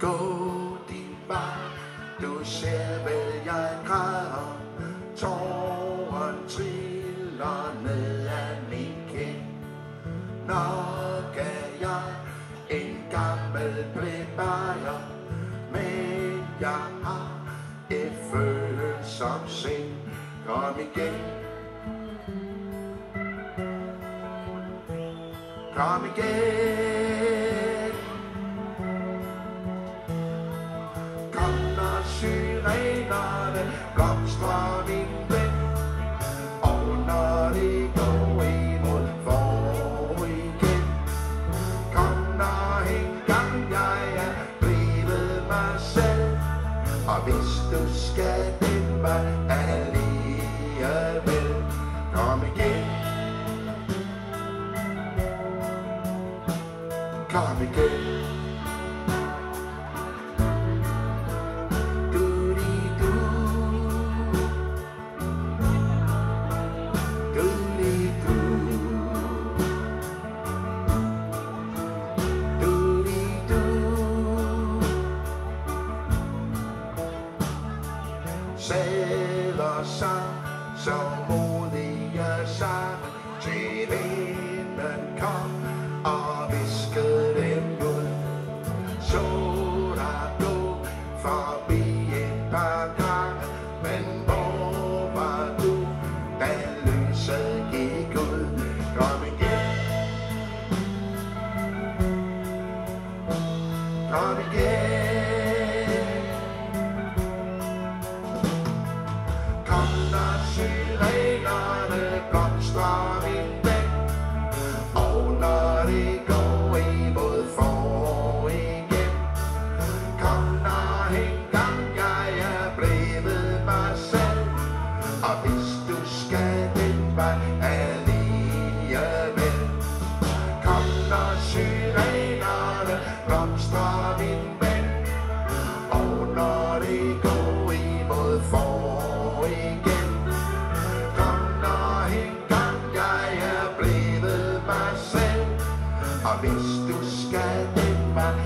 Gå din vej, du ser vel jeg græder. Tåren triller ned af min kind. Nok er jeg en gammel plebejer, men jeg har et følsomt sind. Kom igen, kom igen. Kom når syrenerne blomstrer min ven, og når det går imod forår igen. Kom når engang jeg er blevet mig selv, og hvis du skal den vej alligevel. Kom igen, kom igen. Sæder sig så modige sammen til vinden kom og viskede dem ud. Så der gå forbi et par gange, men hvor var du, da lyset gik ud? Kom igen, kom igen. Kom når syrenerne blomstrer min ven, og når det går imod forår igen. Kom når engang jeg er blevet mig selv, og hvis du skal den vej alligevel. Kom når syrenerne blomstrer min ven, og når det går imod forår igen. Kom når engang jeg er blevet mig selv, og hvis du skal den vej